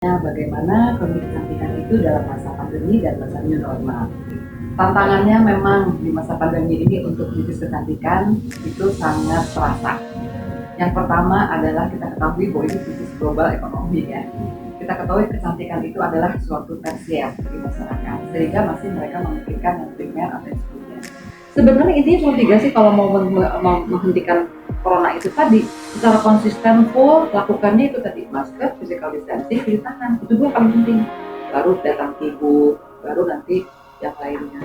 Bagaimana klinik kecantikan itu dalam masa pandemi dan masa new normal. Tantangannya memang di masa pandemi ini untuk bisnis kecantikan itu sangat terasa. Yang pertama adalah kita ketahui bahwa ini bisnis global ekonomi ya. Kita ketahui kecantikan itu adalah suatu tersier di masyarakat, sehingga masih mereka memikirkan yang primer atau yang sekunder. Sebenarnya intinya cuma tiga sih kalau mau menghentikan corona itu tadi, secara konsisten full lakukannya itu tadi, masker, physical distancing, cuci tangan, itu dua paling penting. Baru datang ibu, baru nanti yang lainnya.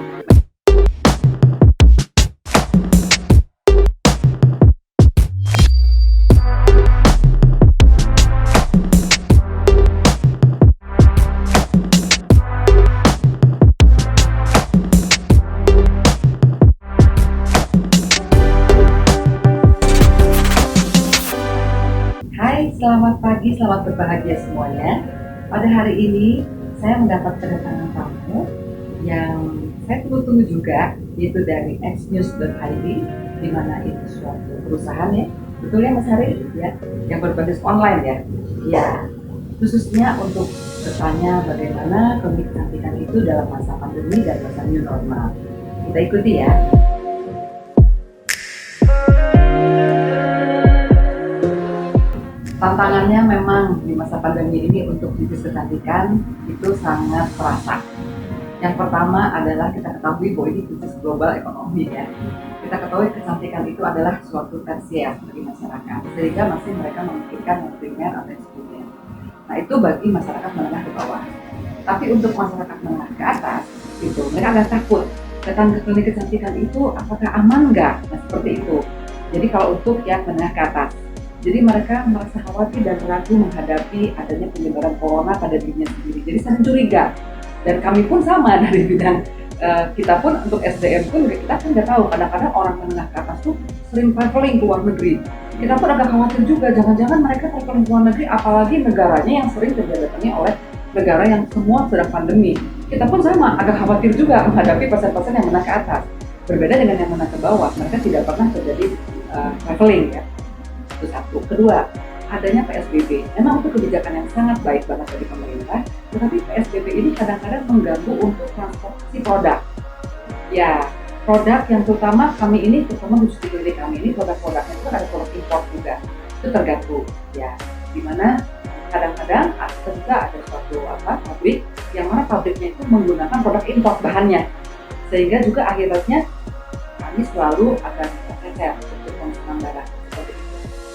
Hai, selamat pagi, selamat berbahagia semuanya. Pada hari ini saya mendapat kedatangan tamu yang saya tunggu-tunggu juga, yaitu dari xnews.id, di mana itu suatu perusahaan ya, betul ya Mas Hari ya, yang berbasis online ya. Ya, khususnya untuk bertanya bagaimana klinik kecantikan itu dalam masa pandemi dan masa new normal. Kita ikuti ya. Tantangannya memang di masa pandemi ini untuk bisnis kecantikan itu sangat terasa. Yang pertama adalah kita ketahui bahwa ini bisnis global ekonomi ya. Kita ketahui kecantikan itu adalah suatu tersier bagi masyarakat, sehingga masih mereka memikirkan yang primer atau yang sekunder. Nah itu bagi masyarakat menengah ke bawah. Tapi untuk masyarakat menengah ke atas, itu mereka agak takut. Datang ke klinik kecantikan itu apakah aman nggak? Nah seperti itu. Jadi kalau untuk yang menengah ke atas, jadi mereka merasa khawatir dan ragu menghadapi adanya penyebaran corona pada dirinya sendiri. Jadi saya curiga. Dan kami pun sama dari bidang kita pun untuk SDM pun kita kan nggak tahu. Kadang-kadang orang menengah ke atas tuh sering traveling ke luar negeri. Kita pun agak khawatir juga. Jangan-jangan mereka traveling ke luar negeri, apalagi negaranya yang sering terdatangi oleh negara yang semua sedang pandemi. Kita pun sama agak khawatir juga menghadapi pasien-pasien yang menengah ke atas. Berbeda dengan yang menengah ke bawah, mereka tidak pernah terjadi traveling ya. Itu satu. Kedua, adanya PSBB. Memang itu kebijakan yang sangat baik banget dari pemerintah, tetapi PSBB ini kadang-kadang mengganggu untuk transportasi produk. Ya, produk yang terutama kami ini, terutama khusus di klinik kami ini, produk-produknya itu ada produk impor juga. Itu terganggu. Ya, dimana kadang-kadang juga ada suatu pabrik yang mana pabriknya itu menggunakan produk impor bahannya, sehingga juga akhirnya kami selalu akan tercecer untuk pemesanan barang.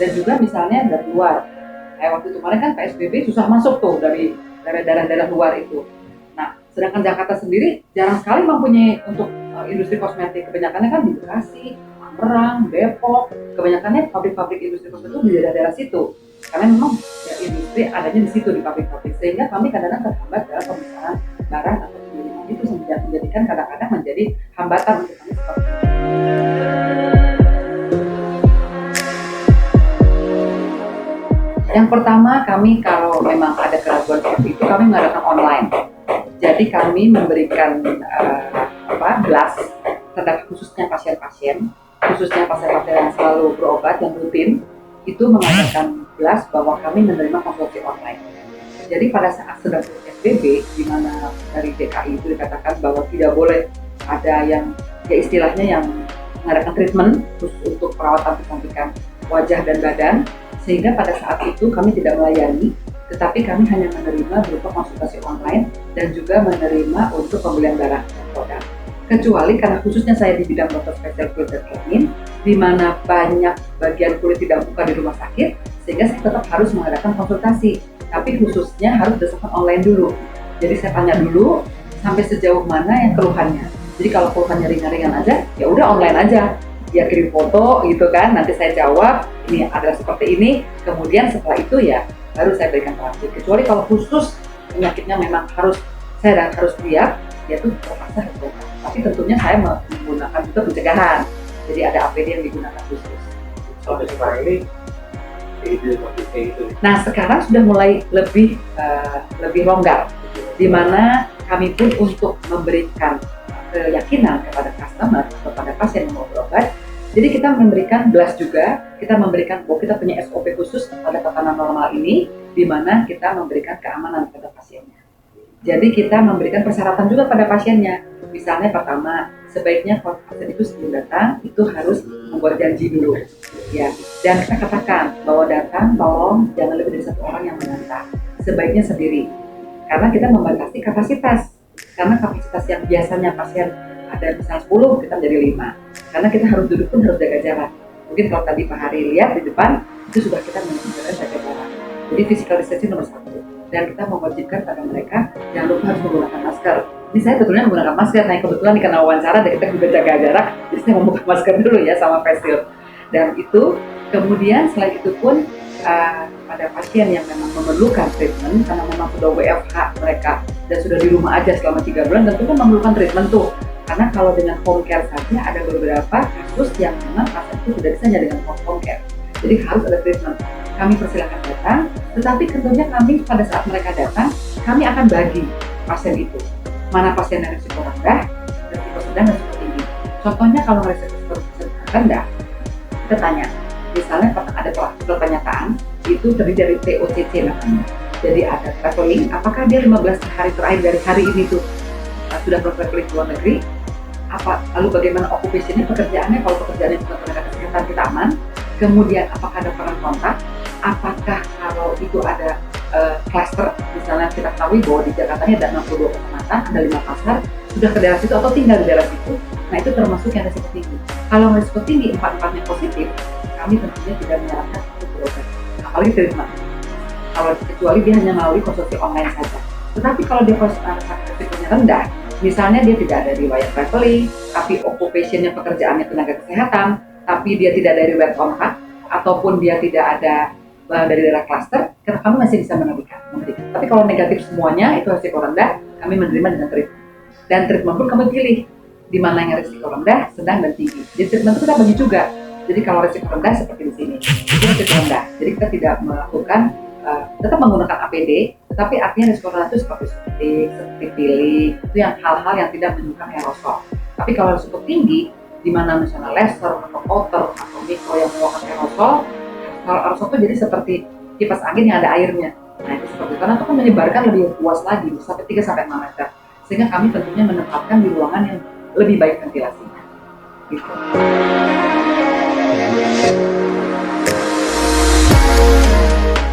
Dan juga misalnya dari luar, kayak waktu itu kemarin kan PSBB susah masuk tuh dari daerah-daerah luar itu. Nah, sedangkan Jakarta sendiri jarang sekali mempunyai untuk industri kosmetik. Kebanyakannya kan di Bekasi, Tangerang, Depok. Kebanyakannya pabrik-pabrik industri kosmetik itu di daerah-daerah situ. Karena memang ya, industri adanya di situ di pabrik-pabrik. Sehingga kami kadang-kadang terhambat dalam pemisahan barang atau pengiriman itu menjadikan kadang-kadang menjadi hambatan untuk kami seperti itu. Yang pertama, kami kalau memang ada keraguan seperti itu, kami mengadakan online. Jadi kami memberikan blast terhadap khususnya pasien-pasien, khususnya pasien-pasien yang selalu berobat yang rutin, itu mengadakan blast bahwa kami menerima konsultasi online. Jadi pada saat sedang PSBB, di mana dari DKI itu dikatakan bahwa tidak boleh ada yang ya istilahnya yang mengadakan treatment khusus untuk perawatan kecantikan wajah dan badan, sehingga pada saat itu kami tidak melayani, tetapi kami hanya menerima berupa konsultasi online dan juga menerima untuk pembelian barang dan produk. Kecuali karena khususnya saya di bidang dokter spesial kulit dan kelamin, di mana banyak bagian kulit tidak buka di rumah sakit, sehingga saya tetap harus mengadakan konsultasi, tapi khususnya harus berdasarkan online dulu. Jadi saya tanya dulu sampai sejauh mana yang keluhannya. Jadi kalau keluhannya ringan-ringan aja, ya udah online aja. Dia kirim foto gitu kan, nanti saya jawab ini adalah seperti ini, kemudian setelah itu ya baru saya berikan terapi. Kecuali kalau khusus penyakitnya memang saya harus lihat, ya itu terpaksa harus lihat. Tapi tentunya saya menggunakan juga pencegahan, jadi ada APD yang digunakan khusus. Sampai sekarang ini kayak gitu. Nah sekarang sudah mulai lebih longgar, di mana kami pun untuk memberikan keyakinan kepada customer atau pada pasien yang mau berobat, Jadi kita memberikan blast juga, kita memberikan kita punya SOP khusus pada tatanan normal ini, di mana kita memberikan keamanan pada pasiennya. Jadi kita memberikan persyaratan juga pada pasiennya. Misalnya pertama, sebaiknya kalau pasien itu sebelum datang itu harus membuat janji dulu, ya. Dan kita katakan bahwa datang tolong jangan lebih dari 1 orang yang mengantar, sebaiknya sendiri, karena kita membatasi kapasitas. Karena kapasitas yang biasanya pasien ada misalnya 10, kita menjadi 5. Karena kita harus duduk pun harus jaga jarak. Mungkin kalau tadi Pak Hari lihat di depan, itu sudah kita menunjukkan jaga jarak. Jadi physical distancing nomor 1. Dan kita mewajibkan pada mereka jangan lupa harus menggunakan masker. Ini saya betulnya menggunakan masker, nah kebetulan di kena wawancara dan kita juga jaga jarak, jadi saya membuka masker dulu ya sama face shield. Dan itu, kemudian selain itu pun pada pasien yang memang memerlukan treatment, karena memang sudah WFH mereka dan sudah di rumah aja selama 3 bulan, tentu kan memerlukan treatment tuh. Karena kalau dengan home care saja ada beberapa kasus yang memang pasien itu tidak bisa hanya dengan home care. Jadi harus ada treatment. Kami persilakan datang, tetapi tentunya kami pada saat mereka datang, kami akan bagi pasien itu. Mana pasien yang risiko rendah, risiko sedang, dan risiko tinggi. Contohnya kalau risiko rendah, kita tanya, misalnya ada pertanyaan, itu terdiri dari TOCC namanya. Jadi ada traveling, apakah dia 15 hari terakhir dari hari ini tuh sudah traveling ke luar negeri? Lalu bagaimana occupation-nya, pekerjaannya, kalau pekerjaannya bukan tenaga kesehatan kita aman. Kemudian apakah ada peran kontak, apakah kalau itu ada cluster, misalnya kita ketahui bahwa di Jakarta ini ada 62 kecamatan, ada 5 pasar, sudah ke daerah situ atau tinggal di daerah situ, nah itu termasuk yang risiko tinggi. Kalau risiko tinggi 4-4-nya positif, kami tentunya tidak menyarankan untuk berobat, apalagi treatment. Kalau kecuali dia hanya melalui konsultasi online saja. Tetapi kalau dia risikonya rendah, misalnya dia tidak ada riwayat traveling, tapi occupation-nya pekerjaannya tenaga kesehatan, tapi dia tidak ada riwayat kontak, ataupun dia tidak ada dari daerah klaster, kami masih bisa memberikan. Tapi kalau negatif semuanya, itu risiko rendah, kami menerima dengan treatment. Dan treatment pun kami pilih, di mana yang risiko rendah, sedang, dan tinggi. Jadi treatment itu kita bagi juga. Jadi kalau risiko rendah seperti di sini, itu risiko rendah. Jadi kita tidak melakukan, tetap menggunakan APD, tetapi artinya risiko rendah itu seperti suntik, seperti pilih, itu yang hal-hal yang tidak menimbulkan aerosol. Tapi kalau risiko tinggi, di mana misalnya laser, atau outer, atau mikro yang mengeluarkan aerosol, kalau aerosol itu jadi seperti kipas angin yang ada airnya. Nah itu seperti itu, karena itu kan menyebarkan lebih luas lagi, sampai 3-6 meter. Sehingga kami tentunya menempatkan di ruangan yang lebih baik ventilasinya. Gitu.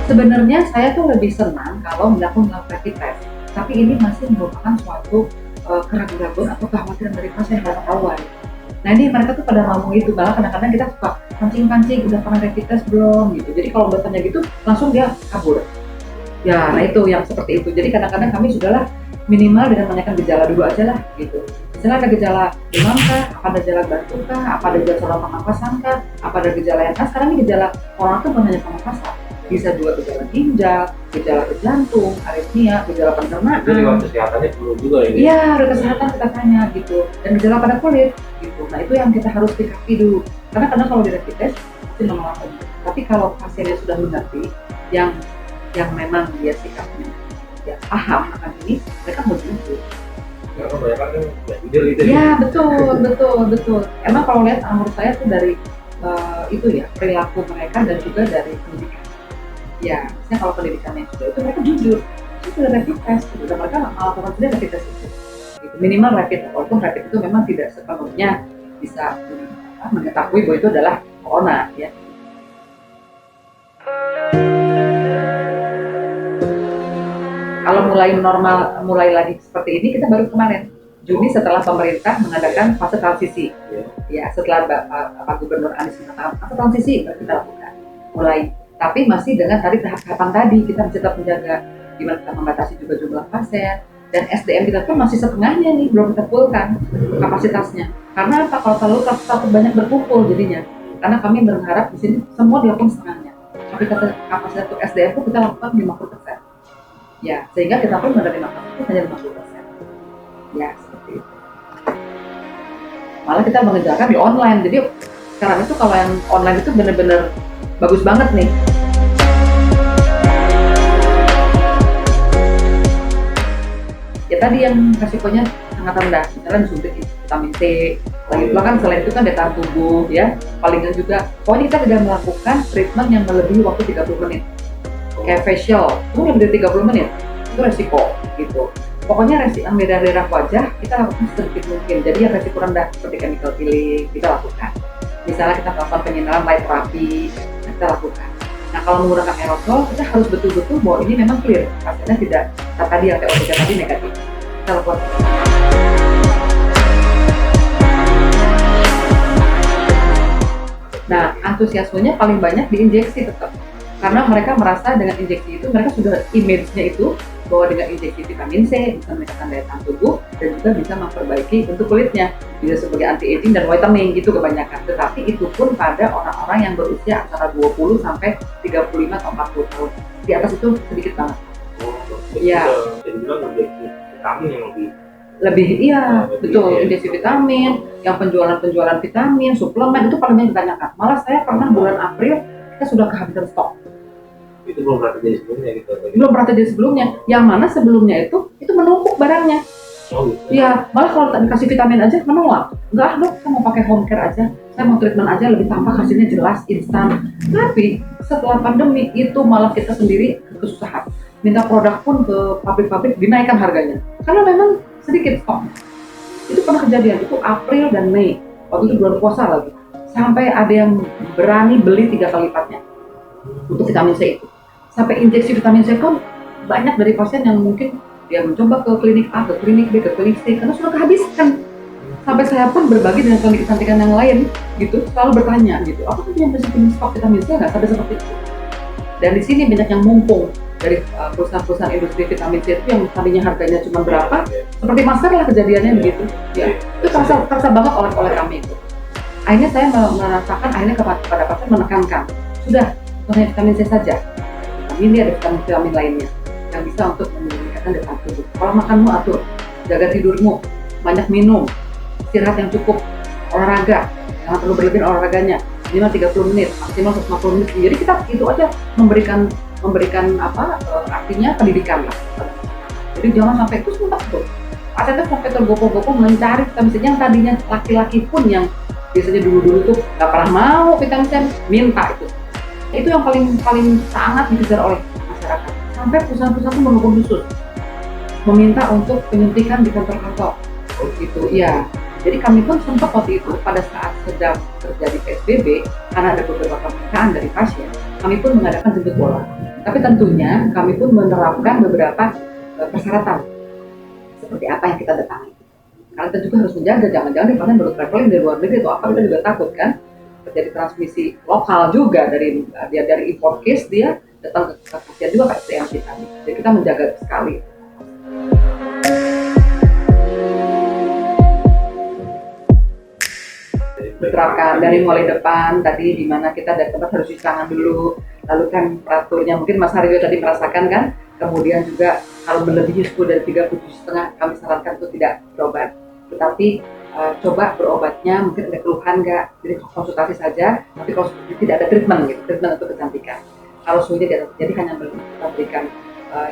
Sebenarnya saya tuh lebih senang kalau melakukan rapid test, tapi ini masih merupakan suatu keraguan atau kekhawatiran dari pasien pada awal. Nah ini mereka tuh pada ngomong itu, malah kadang-kadang kita suka pancing-pancing, udah pernah rapid test belum gitu. Jadi kalau udah tanya gitu, langsung dia kabur. Ya, nah itu yang seperti itu. Jadi kadang-kadang kami sudahlah minimal dengan menanyakan gejala dulu aja lah gitu. Misalnya ada gejala demam kah, apa ada gejala batuk kah, apa ada gejala saluran pernapasan kah, apa ada gejala yang sekarang ini gejala orang tuh bukan hanya pernapasan. Bisa juga gejala ginjal, gejala ke jantung, aritmia, gejala pencernaan. Jadi riwayat kesehatannya perlu juga ini. Iya, riwayat kesehatan kita tanya gitu. Dan gejala pada kulit gitu. Nah itu yang kita harus sikapi dulu. Karena kadang kalau di rapid test pasti menolak. Tapi kalau pasiennya sudah mengerti, yang memang dia sikapnya ya paham akan ini, mereka mau jujur. Karena banyak kan jujur gitu. Iya betul. Emang kalau lihat menurut saya tuh dari itu ya perilaku mereka dan juga dari pendidikan. Ya, misalnya kalau pendidikannya sudah itu mereka jujur, itu sudah rapid test, dan mereka melakukan sudah rapid test itu. Gitu. Minimal rapid, walaupun rapid itu memang tidak sepenuhnya bisa mengetahui bahwa itu adalah corona, ya. Kalau mulai lagi seperti ini, kita baru kemarin Juni setelah pemerintah mengadakan fase transisi, ya setelah Pak Gubernur Anies mengatakan fase transisi baru kita lakukan mulai. Tapi masih dengan tahapan tadi, kita masih tetap menjaga gimana kita membatasi juga jumlah pasien, dan SDM kita pun masih setengahnya nih, belum kita fullkan kapasitasnya. Karena apa? Kalau terlalu takut banyak berkumpul jadinya. Karena kami berharap di sini semua dilakukan setengahnya. Tapi kapasitas untuk SDM pun kita lakukan 50%. Ya, sehingga kita pun menerima kapasitas hanya 50%. Ya, seperti itu. Malah kita mengejarkan di online. Jadi sekarang itu kalau yang online itu benar-benar bagus banget nih. Ya tadi yang resikonya sangat rendah, misalnya disuntik vitamin C, Lagi pula kan selain itu kan daya tahan tubuh ya, palingan juga pokoknya kita tidak melakukan treatment yang melebihi waktu 30 menit. Kayak facial, itu lebih dari 30 menit, itu resiko gitu. Pokoknya yang daerah wajah kita lakukan sedikit mungkin, jadi yang resiko rendah seperti chemical peeling kita lakukan. Misalnya kita melakukan penyinaran light therapy, kita lakukan. Nah kalau menggunakan aerosol, kita harus betul-betul bahwa ini memang clear, pasiennya tidak tadi yang TO3 tadi negatif. Kita lakukan. Nah, antusiasmenya paling banyak di injeksi tetap. Karena mereka merasa dengan injeksi itu, mereka sudah image-nya itu bahwa dengan injeksi vitamin C bisa meningkatkan daya tahan tubuh dan juga bisa memperbaiki bentuk kulitnya. Bisa sebagai anti-aging dan whitening gitu kebanyakan. Tetapi itu pun pada orang-orang yang berusia antara 20 sampai 35 atau 40 tahun. Di atas itu sedikit banget. Iya. Jadi bilang injeksi vitamin yang lebih iya betul, injeksi vitamin, yang penjualan vitamin, suplemen itu paling banyak ditanyakan. Malah saya pernah bulan April kita sudah kehabisan stok. Itu belum pernah terjadi sebelumnya gitu. Belum pernah terjadi sebelumnya. Yang mana sebelumnya itu menumpuk barangnya. Oh gitu. Iya, malah kalau dikasih vitamin aja menolak. Enggak dok, saya mau pakai home care aja. Saya mau treatment aja lebih tampak hasilnya jelas, instan. Tapi setelah pandemi itu malah kita sendiri kesusahan. Minta produk pun ke pabrik-pabrik dinaikkan harganya. Karena memang sedikit stok. Itu pernah kejadian, itu April dan Mei. Waktu itu bulan puasa lagi. Sampai ada yang berani beli 3 kali lipatnya untuk vitamin C itu. Sampai injeksi vitamin C pun banyak dari pasien yang mungkin dia mencoba ke klinik A, ke klinik B, ke klinik C karena sudah kehabisan. Sampai saya pun berbagi dengan klinik kecantikan yang lain gitu, selalu bertanya gitu, apa tuh yang masih punya stok vitamin C nggak? Sampai seperti itu. Dan di sini banyak yang mumpung dari perusahaan-perusahaan industri vitamin C itu yang tadinya harganya cuma berapa, seperti masker lah kejadiannya begitu. Ya, itu terasa banget oleh kami itu. Akhirnya saya merasakan kepada pasien menekankan, sudah hanya vitamin C saja. Vitamin D ada vitamin lainnya yang bisa untuk meningkatkan daya tahan tubuh. Pola makanmu atur, jaga tidurmu, banyak minum, istirahat yang cukup, olahraga, jangan terlalu berlebihan olahraganya, minimal 30 menit, maksimal 150 menit. Jadi kita itu aja memberikan artinya pendidikan lah. Jadi jangan sampai itu sumpah tuh. Asalnya sampai tergopoh-gopoh mencari vitamin C yang tadinya laki-laki pun yang biasanya dulu-dulu tuh nggak pernah mau vitamin C minta itu. Itu yang paling sangat dikejar oleh masyarakat. Sampai perusahaan-perusahaan itu menukung khusus meminta untuk penyuntikan di kantor-kantor. Oh gitu, iya. Jadi kami pun sempat waktu itu pada saat sedang terjadi PSBB karena ada beberapa permintaan dari pasien, kami pun mengadakan jemput bola. Tapi tentunya kami pun menerapkan beberapa persyaratan seperti apa yang kita datangi. Karena kita juga harus menjaga, jangan-jangan di pasien baru traveling dari luar negeri atau apa, kita juga takut kan terjadi transmisi lokal juga dari import case dia datang ke pasien juga ke SDM kita. Jadi kita menjaga sekali. Diterapkan dari mulai depan tadi di mana kita dari tempat harus cuci tangan dulu, lalu temperaturnya mungkin Mas Haryo tadi merasakan kan, kemudian juga kalau melebihi suhu dari 37,5 kami sarankan untuk tidak berobat, tetapi coba berobatnya mungkin ada keluhan nggak, jadi konsultasi saja, tapi kalau tidak ada treatment gitu, treatment untuk kecantikan. Kalau suhunya tidak, jadi hanya memberikan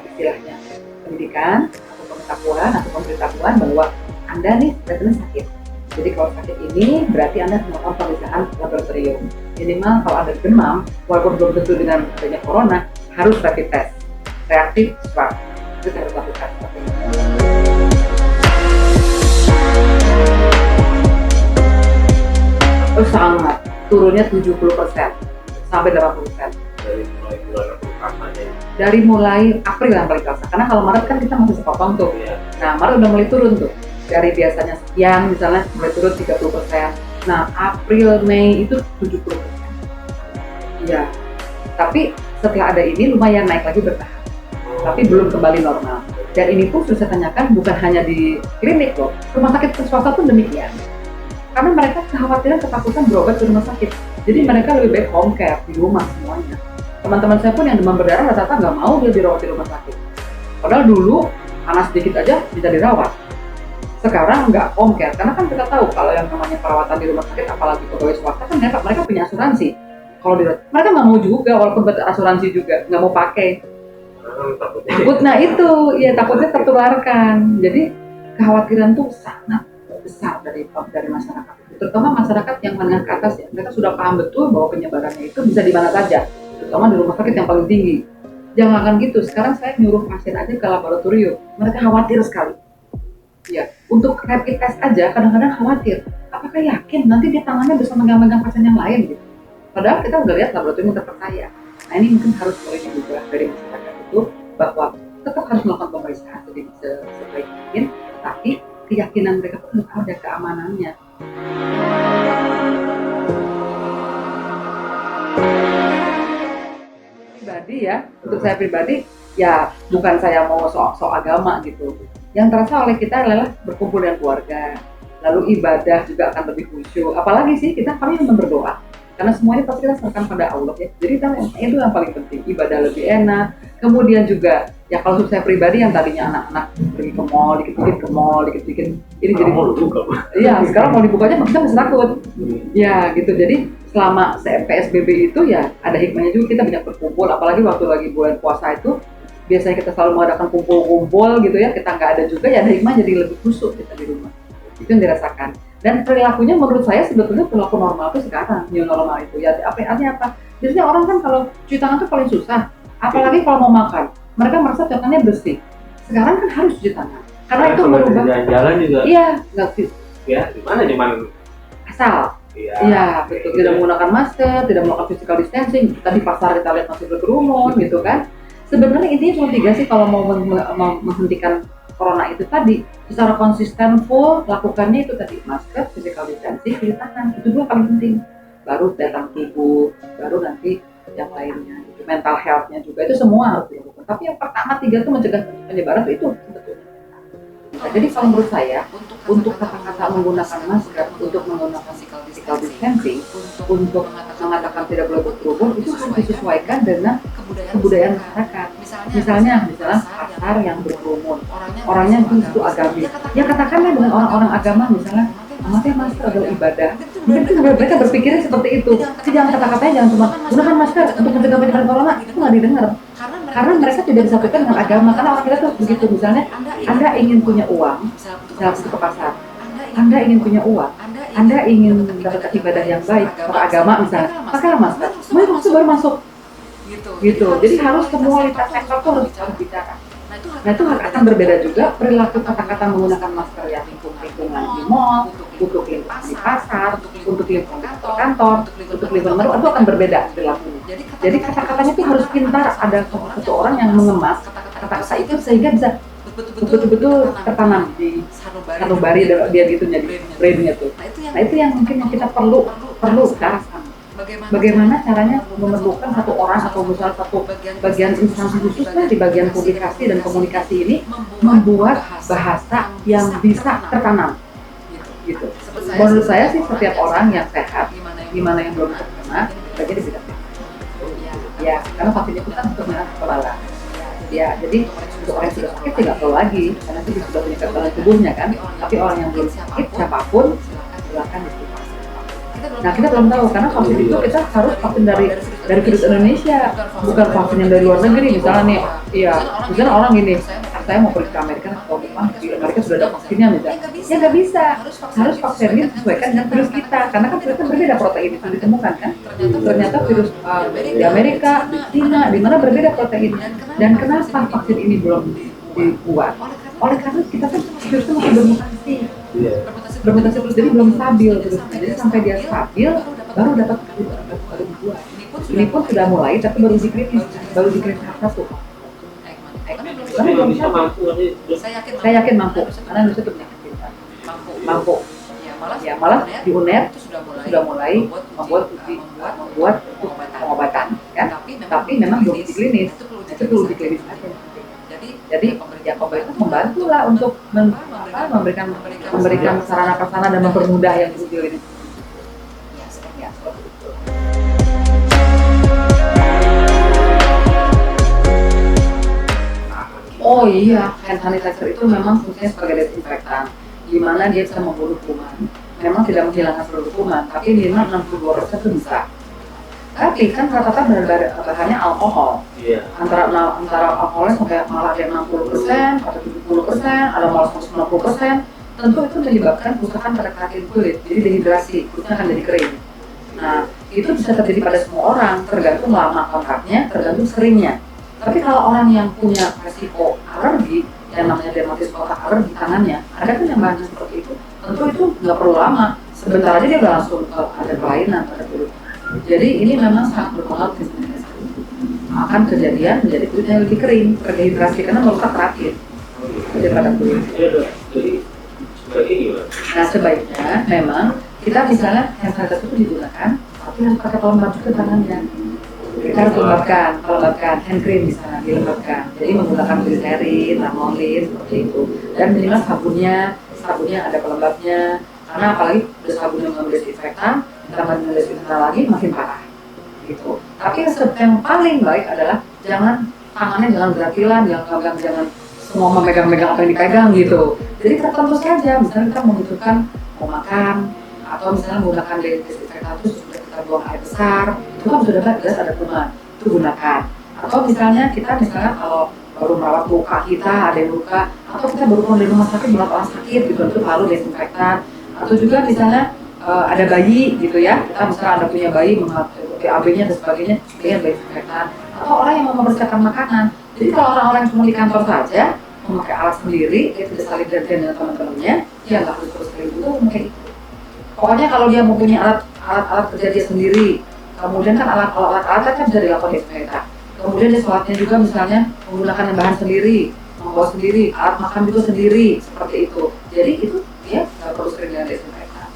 istilahnya pendidikan atau pemberitahuan bahwa Anda nih benar-benar sakit. Jadi kalau sakit ini berarti Anda harus melakukan pemeriksaan laboratorium. Minimal kalau ada demam, walaupun belum tentu dengan adanya corona, harus rapid test, reaktif swab, itu harus lakukan seperti ini. Oh sangat, turunnya 70% sampai 80%. Dari mulai April yang paling terasa, karena kalau Maret kan kita masih sepotong tuh. Nah Maret udah mulai turun tuh. Dari biasanya sekian misalnya mulai turun 30%. Nah April Mei itu 70%. Ya, tapi setelah ada ini lumayan naik lagi bertahap, tapi belum kembali normal. Dan ini pun sudah saya tanyakan bukan hanya di klinik loh, rumah sakit swasta pun demikian. Karena mereka kekhawatiran ketakutan berobat ke rumah sakit. Jadi mereka lebih baik home care di rumah semuanya. Teman-teman saya pun yang demam berdarah rata-rata nggak mau dia dirawat di rumah sakit. Padahal dulu panas sedikit aja bisa dirawat. Sekarang nggak home care, karena kan kita tahu kalau yang namanya perawatan di rumah sakit, apalagi pegawai swasta kan mereka punya asuransi. Kalau mereka nggak mau juga, walaupun berasuransi juga nggak mau pakai. Takut, nah itu ya takutnya tertularkan. Jadi kekhawatiran tuh sangat besar dari masyarakat. terutama masyarakat yang menengah ke atas ya, mereka sudah paham betul bahwa penyebarannya itu bisa di mana saja, terutama di rumah sakit yang paling tinggi. Jangan gitu, sekarang saya nyuruh pasien aja ke laboratorium, mereka khawatir sekali. Ya, untuk rapid test aja kadang-kadang khawatir. Apakah yakin nanti dia tangannya bisa megang-megang pasien yang lain gitu? Padahal kita udah lihat laboratorium terpercaya. Nah ini mungkin harus mulai diubah dari masyarakat itu bahwa tetap harus melakukan pemeriksaan jadi sebaik mungkin, tapi keyakinan mereka pun harus ada keamanannya. Pribadi ya, untuk saya pribadi ya bukan saya mau sok agama gitu. Yang terasa oleh kita adalah berkumpul dengan keluarga, lalu ibadah juga akan lebih khusyuk. Apalagi sih kita paling berdoa, karena semuanya pasti kita serahkan pada Allah ya. Jadi itu yang paling penting, ibadah lebih enak. Kemudian juga ya kalau saya pribadi yang tadinya anak-anak pergi ke mall, dikit-dikit ke mall, dikit-dikit ini jadi mau dibuka. Iya, sekarang mau dibukanya kita masih takut. Ya gitu. Jadi selama PSBB itu ya ada hikmahnya juga, kita banyak berkumpul, apalagi waktu lagi bulan puasa itu biasanya kita selalu mengadakan kumpul-kumpul gitu ya, kita nggak ada juga ya ada hikmah, jadi lebih khusyuk kita di rumah. Itu yang dirasakan. Dan perilakunya menurut saya sebetulnya perilaku normal itu sekarang, new normal itu ya artinya apa? Biasanya orang kan kalau cuci tangan itu paling susah, apalagi kalau mau makan, mereka merasa tangannya bersih. Sekarang kan harus cuci tangan, karena itu merubah. Jalan-jalan juga. Iya, nggak sih. Ya, gimana Asal. Iya, betul. Tidak menggunakan masker, tidak melakukan physical distancing. Kita di pasar kita lihat masih berkerumun gitu kan. Sebenarnya intinya cuma 3 sih kalau mau menghentikan corona itu tadi, secara konsisten full lakukannya itu tadi, masker, physical distancing, cuci tangan, itu 2 paling penting. Baru datang tubuh, baru nanti yang lainnya, gitu. Mental health-nya juga itu semua harus dilakukan. Tapi yang pertama 3 itu mencegah penyebaran itu sebetulnya. Nah, jadi kalau menurut saya untuk kata-kata menggunakan masker, untuk menggunakan physical distancing, untuk mengatakan tidak boleh berkerumun itu harus disesuaikan dengan kebudayaan masyarakat. Misalnya pasar yang berkerumun, orangnya itu agamis. Ya katakanlah dengan orang-orang agama misalnya, memakai masker adalah ibadah. Mungkin itu mereka berpikirnya seperti itu. Jadi jangan kata-katanya jangan cuma gunakan masker untuk mencegah penyebaran corona, itu nggak didengar. Karena mereka tidak disatukan dengan agama. Karena orang kita tuh begitu, misalnya Anda ingin punya uang, misalnya ke pasar, Anda ingin punya uang, Anda ingin mendapatkan ibadah yang baik, beragama misalnya, pakailah masker. Baru masuk. Gitu. Jadi harus semua lintas sektor tuh harus bicara. Nah itu akan berbeda juga perilaku kata-kata menggunakan masker yang lingkungan di mall, untuk lingkungan di pasar, untuk lingkungan di kantor, untuk lingkungan baru itu akan berbeda perilakunya. Jadi kata-katanya itu harus pintar, ada satu orang yang mengemas kata-kata itu sehingga bisa betul-betul tertanam di sanubari dia gitunya di brainnya tuh. Nah itu yang mungkin yang kita perlu sekarang. Bagaimana caranya memerlukan satu orang atau misalnya satu bagian instansi khusus di bagian publikasi dan komunikasi ini membuat bahasa yang bisa tertanam gitu. Menurut saya sih setiap orang yang sehat, gimana yang belum terkena, bagian di bidang ya, karena vaksin itu kan untuk menyerang kekebalan. Ya, jadi untuk orang yang sudah sakit tidak perlu lagi, karena itu sudah punya kekebalan tubuhnya kan. Tapi orang yang belum sakit, siapapun silakan divaksin. Nah kita belum tahu karena vaksin itu kita harus vaksin dari virus Indonesia, bukan vaksin yang dari luar negeri. Misalnya nih, misalnya orang gini, saya mau pergi ke Amerika atau Jepang, di Amerika sudah ada vaksinnya misalnya, ya nggak bisa, harus vaksinnya disesuaikan dengan virus kita, karena kan virusnya berbeda protein itu ditemukan kan. Ternyata virus di Amerika, di Cina, di mana berbeda proteinnya. Dan kenapa vaksin ini belum dibuat? Oleh karena kita kan virusnya masih bermutasi. Bermutasi terus, jadi belum stabil terus. Jadi sampai dia stabil baru dapat dibuat. Ini pun sudah mulai tapi baru di klinis tahap 1. Karena belum bisa mampu. Saya yakin mampu karena Indonesia itu penyakit kita. Mampu. Ya malah di UNER sudah mulai membuat untuk pengobatan kan. Tapi memang belum di klinis. Itu perlu di klinis aja. Jadi ya pemerintah membantu lah untuk memberikan sarana prasarana dan mempermudah yang uji klinis. Ya, seperti itu. Oh iya, hand sanitizer itu memang fungsinya sebagai desinfektan, di mana dia bisa membunuh kuman. Memang tidak menghilangkan seluruh kuman, tapi minimal 62% itu bisa. Tapi kan rata-rata bahannya alkohol. Antara alkoholnya sampai malah ada 60%, atau 70%, ada malah 90%. tentu itu menyebabkan kerusakan pada keratin kulit, jadi dehidrasi, kulitnya akan jadi kering. Nah, itu bisa terjadi pada semua orang, tergantung lama kontaknya, tergantung seringnya. Tapi kalau orang yang punya resiko alergi, yang namanya dermatitis kontak alergi tangannya, ada kan yang bahannya seperti itu, tentu itu nggak perlu lama, sebentar aja dia udah langsung ada kelainan pada kulit. Jadi ini memang sangat berpengaruh akan kejadian menjadi kulitnya lebih kering, terdehidrasi karena merusak keratin daripada kulit. Jadi sebaiknya gimana? Nah sebaiknya memang kita misalnya hand sanitizer itu digunakan, tapi harus pakai pelembab juga tangannya. Kita harus pelembabkan hand cream misalnya dilembabkan. Jadi menggunakan glycerin, lanolin seperti itu. Dan minimal sabunnya ada pelembabnya. Karena apalagi udah sabunnya mengandung desinfektan, ditambah dengan desinfektan lagi makin parah. Gitu. Tapi yang paling baik adalah tangannya jangan beratilan, jangan semua memegang-megang apa yang dipegang gitu. Jadi tertentu saja, misalnya kita membutuhkan mau makan atau misalnya menggunakan desinfektan terus sudah kita buang air besar, itu kan sudah jelas ada kuman, itu gunakan. Atau misalnya kalau baru merawat luka kita, ada yang luka, atau kita baru pulang dari rumah sakit melihat orang sakit gitu, itu lalu desinfektan. Atau juga misalnya ada bayi gitu ya, kita misalnya ada punya bayi PAB-nya dan sebagainya, dia desinfektan. Atau orang yang mau membersihkan makanan. Jadi kalau orang-orang cuma di kantor saja memakai alat sendiri, dia tidak saling gantian dengan teman-temannya, dia nggak harus terus kayak gitu, mungkin itu. Pokoknya kalau dia mempunyai alat kerja dia sendiri, kemudian kan alat-alat kan bisa dilakukan desinfektan. Kemudian dia sholatnya juga misalnya menggunakan bahan sendiri, membawa sendiri, alat makan juga sendiri, seperti itu. Jadi itu dia nggak perlu sering dengan desinfektan.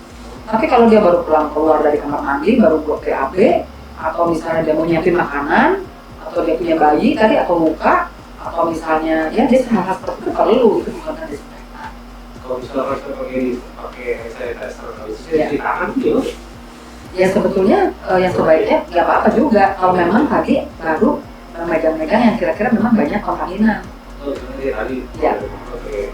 Tapi kalau dia baru keluar dari kamar mandi, baru buat PAB, atau misalnya dia mau nyiapin makanan, atau dia punya bayi tadi atau luka, atau misalnya ya dia hal-hal seperti itu perlu itu menggunakan desinfektan. Kalau misalnya pakai sanitizer, itu di tangan gitu. Ya sebetulnya yang sebaiknya nggak apa-apa juga kalau memang tadi baru memegang-megang yang kira-kira memang banyak kontaminan. Oh, tadi. Ya. Oke.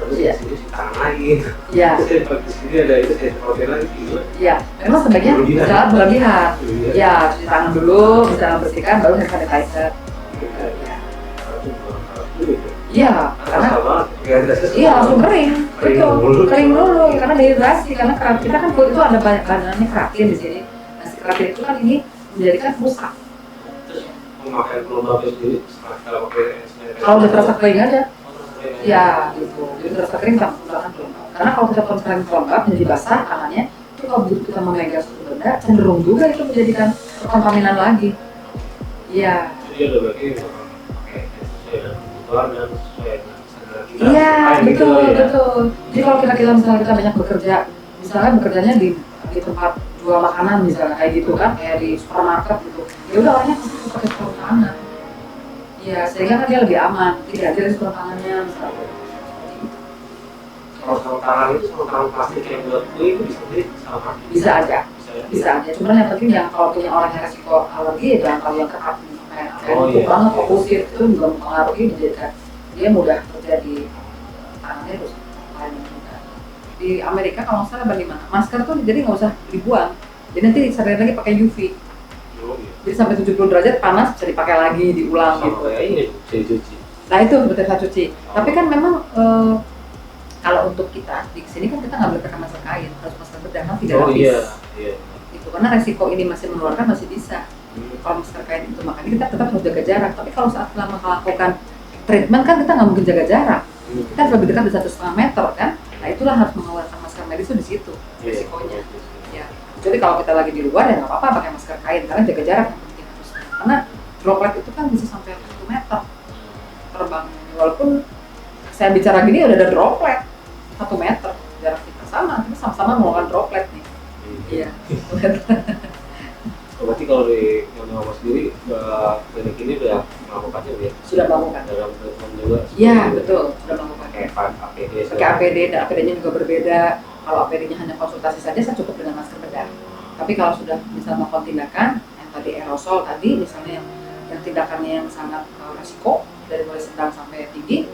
Terus Iya. di sini di tangan lagi. Iya. Di sini ada itu saya lagi gitu. Iya, memang sebaiknya jangan berlebihan. Ya, cuci tangan dulu, misalnya bersihkan, baru hand sanitizer. Iya, karena langsung kering, betul, kering dulu, karena dehidrasi, karena kita kan kulit itu ada banyak bahannya keratin di sini. Nah, si keratin itu kan ini menjadikan rusak. Terus memakai pelembab sendiri kalau pakai sanitizer. Kalau udah terasa kering aja, ya gitu, jadi terasa kering tak menggunakan pelembab. Karena kalau kita sering pelembab menjadi basah tangannya, itu kalau begitu kita memegang suatu benda, cenderung juga itu menjadikan kontaminan lagi. Iya. Jadi ada berarti pakai sesuai dengan kebutuhan dan sesuai dengan standar kita. Iya, betul. Jadi kalau kita misalnya kita banyak bekerja, misalnya bekerjanya di tempat jual makanan misalnya kayak gitu kan, kayak di supermarket gitu. Ya udah orangnya pasti pakai sarung tangan. Iya, sehingga kan dia lebih aman. Tidak ada sarung tangannya misalnya. Kalau sarung tangan itu sarung tangan plastik yang buat itu bisa jadi sama. Bisa aja. Cuman yang penting yang kalau punya orang yang resiko alergi ya jangan kalau yang ketat kayak banget fokusir itu juga mempengaruhi menjadikan dia mudah terjadi tangannya terus lain juga. Di Amerika kalau nggak salah bagaimana masker tuh jadi nggak usah dibuang, jadi nanti sehari lagi pakai UV. Jadi sampai 70 derajat panas bisa dipakai lagi diulang sama gitu. Kayak ini bisa dicuci. Nah itu betul saya cuci. Tapi kan memang kalau untuk kita di sini kan kita nggak boleh pakai masker kain, harus masker bedah kan tidak lapis. Iya. Itu karena resiko ini masih menularkan masih bisa. Kalau masker kain itu makanya kita tetap harus jaga jarak. Tapi kalau saat kita melakukan treatment kan kita nggak mungkin jaga jarak. Kita harus lebih dekat dari 1,5 meter kan. Nah itulah harus mengeluarkan masker medis itu di situ resikonya. Ya. Jadi kalau kita lagi di luar ya nggak apa-apa pakai masker kain karena jaga jarak yang penting harus. Karena droplet itu kan bisa sampai 1 meter terbang. Walaupun saya bicara gini udah ada droplet 1 meter jarak kita kita sama-sama melakukan droplet nih. Iya. Berarti kalau di Nyawa sendiri klinik ini udah melakukannya ya? Sudah melakukan. Dalam treatment juga? Iya betul, sudah melakukan. Pakai APD? Pakai APD, dan APD-nya juga berbeda. Kalau APD-nya hanya konsultasi saja, saya cukup dengan masker bedah. Tapi kalau sudah misalnya melakukan tindakan, yang tadi aerosol tadi, misalnya yang tindakannya yang sangat resiko, dari mulai sedang sampai tinggi,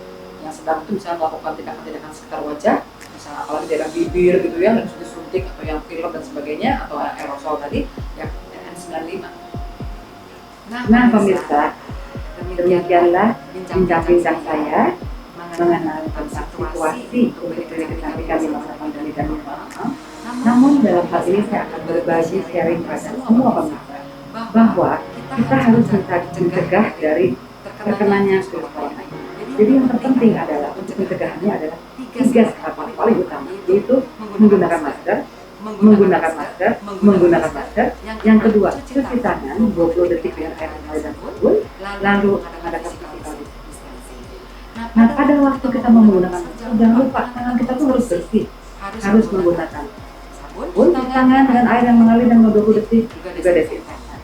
yang sedang itu misalnya melakukan tindakan-tindakan sekitar wajah, misalnya apalagi daerah bibir gitu ya, yang sudah suntik atau yang filler dan sebagainya, atau aerosol tadi, ya N95. Nah pemirsa, demikianlah bincang-bincang saya mengenai tentang situasi untuk klinik kecantikan di masa pandemi dan new normal. Namun dalam hal ini saya akan berbagi sharing pada semua pemirsa bahwa kita harus mencegah dari terkenanya virus corona. Jadi yang terpenting adalah untuk pencegahannya adalah 3 tahapan paling utama, yaitu menggunakan masker, menggunakan masker. Yang kedua, cuci tangan 20 detik dengan air mengalir dan sabun, lalu mengadakan physical distancing. Nah, pada waktu kita menggunakan masker, jangan lupa tangan kita tuh harus bersih, harus menggunakan sabun, tangan dengan air yang mengalir dan 20 detik, juga desinfektan.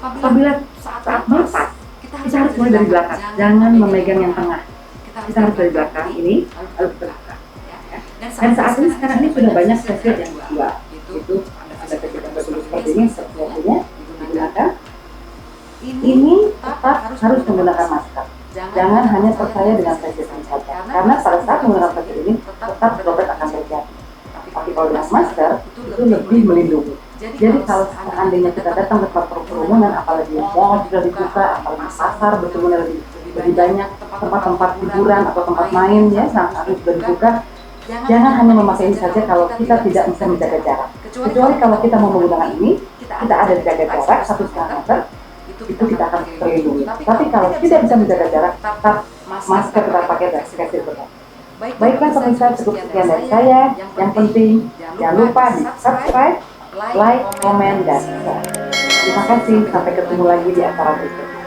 Apabila saat melepas, kita harus mulai dari belakang, jangan memegang yang tengah. Kita harus dari belakang ini, lalu ke belakang. Dan saat ini sekarang ini sudah banyak facial yang dijual, itu ada facial yang berbulu seperti ini, sepertinya digunakan. Ini tetap harus menggunakan masker. Jangan hanya percaya dengan facial ini saja, karena pada saat menggunakan facial ini tetap droplet akan terjadi. Tapi kalau dengan masker itu lebih melindungi. Jadi kalau seandainya kita datang ke tempat kerumunan, apalagi mall sudah dibuka, apalagi pasar berkerumun lebih banyak, tempat-tempat hiburan atau tempat main ya harus sudah dibuka. Jangan hanya memakai ini saja kalau kita tidak bisa menjaga jarak. Kecuali kalau kita mau menggunakan ini, kita ada jaga jarak 1,5 meter, itu kita akan terlindungi. Tapi kalau tidak bisa menjaga jarak, tetap masker kita pakai dan facial tetap. Baiklah pemirsa, cukup sekian dari saya. Yang penting jangan lupa di subscribe, like, komen, dan share. Terima kasih, sampai ketemu lagi di acara berikutnya.